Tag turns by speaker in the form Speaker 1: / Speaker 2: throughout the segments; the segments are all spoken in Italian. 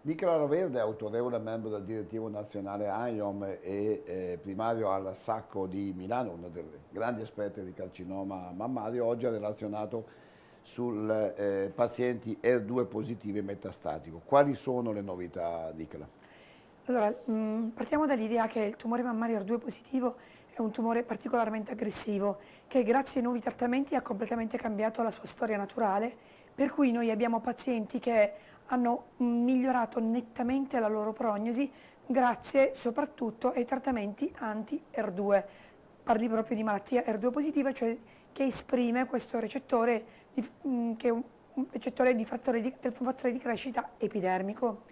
Speaker 1: Nicola Roverde, autorevole membro del direttivo nazionale AIOM e primario al Sacco di Milano, uno dei grandi esperti di carcinoma mammario, oggi ha relazionato sul pazienti ER2 positivi e metastatico. Quali sono le novità, Nicola?
Speaker 2: Allora, partiamo dall'idea che il tumore mammario ER2 positivo è un tumore particolarmente aggressivo, che grazie ai nuovi trattamenti ha completamente cambiato la sua storia naturale, per cui noi abbiamo pazienti che hanno migliorato nettamente la loro prognosi grazie soprattutto ai trattamenti anti-ER2. Parli proprio di malattia ER2 positiva, cioè che esprime questo recettore, che è un recettore del fattore di crescita epidermico.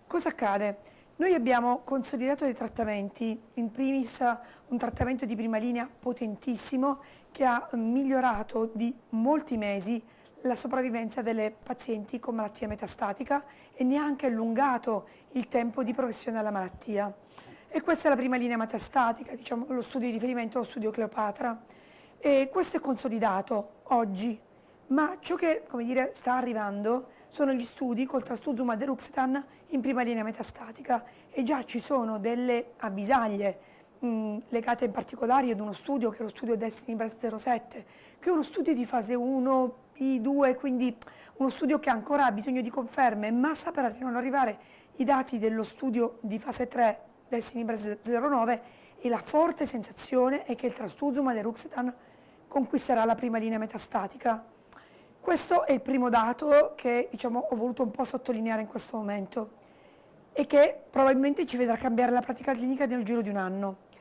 Speaker 2: Cosa accade? Noi abbiamo consolidato dei trattamenti, in primis un trattamento di prima linea potentissimo che ha migliorato di molti mesi la sopravvivenza delle pazienti con malattia metastatica e ne ha anche allungato il tempo di progressione della malattia. E questa è la prima linea metastatica, diciamo lo studio di riferimento, lo studio Cleopatra. E questo è consolidato oggi, ma ciò che, come dire, sta arrivando sono gli studi col trastuzumab deruxtecan in prima linea metastatica e già ci sono delle avvisaglie legate in particolare ad uno studio che è lo studio Destiny Breast 07, che è uno studio di fase 1, P2, quindi uno studio che ancora ha bisogno di conferme, ma sta per non arrivare i dati dello studio di fase 3 Destiny Breast 09 e la forte sensazione è che il trastuzumab deruxtecan conquisterà la prima linea metastatica. Questo è il primo dato che ho voluto un po' sottolineare in questo momento e che probabilmente ci vedrà cambiare la pratica clinica nel giro di un anno.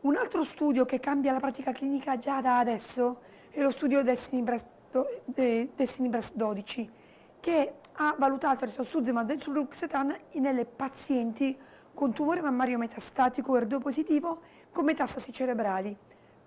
Speaker 2: Un altro studio che cambia la pratica clinica già da adesso è lo studio Destiny Breast 12, che ha valutato il trastuzumab deruxtecan nelle pazienti con tumore mammario metastatico ER2 positivo con metastasi cerebrali.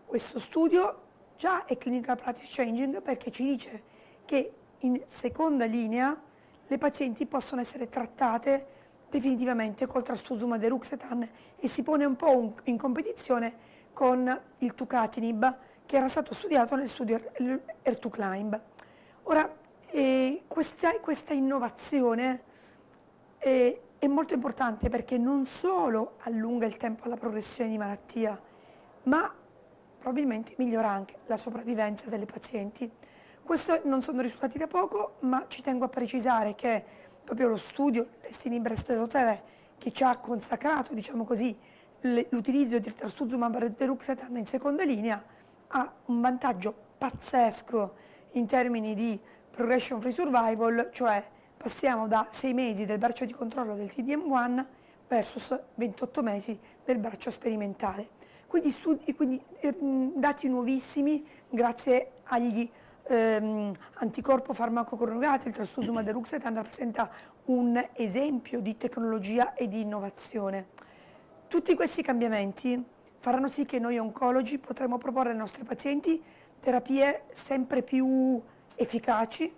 Speaker 2: Questo studio già è clinical practice changing perché ci dice che in seconda linea le pazienti possono essere trattate definitivamente col trastuzumab deruxtecan e si pone un po' in competizione con il tucatinib che era stato studiato nel studio ER2CLIMB. Ora, questa innovazione è molto importante perché non solo allunga il tempo alla progressione di malattia, ma probabilmente migliora anche la sopravvivenza delle pazienti. Questi non sono risultati da poco, ma ci tengo a precisare che proprio lo studio Destiny Breast 03 che ci ha consacrato, diciamo così, l'utilizzo di trastuzumab deruxtecan in seconda linea ha un vantaggio pazzesco in termini di progression free survival, cioè passiamo da 6 mesi del braccio di controllo del TDM1 versus 28 mesi del braccio sperimentale. Quindi, dati nuovissimi grazie agli anticorpo farmaco coniugato. Il trastuzumab deruxtecan rappresenta un esempio di tecnologia e di innovazione. Tutti questi cambiamenti faranno sì che noi oncologi potremo proporre ai nostri pazienti terapie sempre più efficaci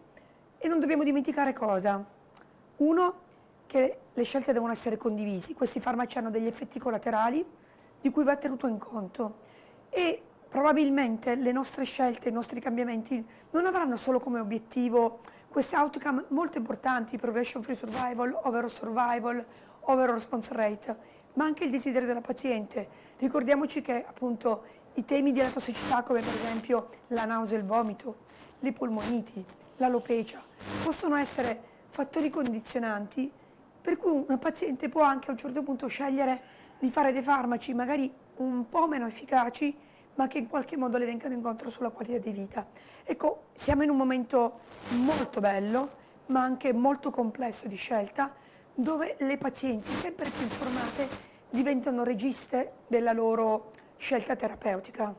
Speaker 2: e non dobbiamo dimenticare cosa? Uno, che le scelte devono essere condivise. Questi farmaci hanno degli effetti collaterali di cui va tenuto in conto e probabilmente le nostre scelte, i nostri cambiamenti non avranno solo come obiettivo questi outcome molto importanti, progression free survival, overall response rate, ma anche il desiderio della paziente. Ricordiamoci che appunto i temi di tossicità come per esempio la nausea e il vomito, le polmoniti, l'alopecia, possono essere fattori condizionanti per cui una paziente può anche a un certo punto scegliere di fare dei farmaci magari un po' meno efficaci, ma che in qualche modo le vengano incontro sulla qualità di vita. Ecco, siamo in un momento molto bello, ma anche molto complesso di scelta, dove le pazienti, sempre più informate, diventano registe della loro scelta terapeutica.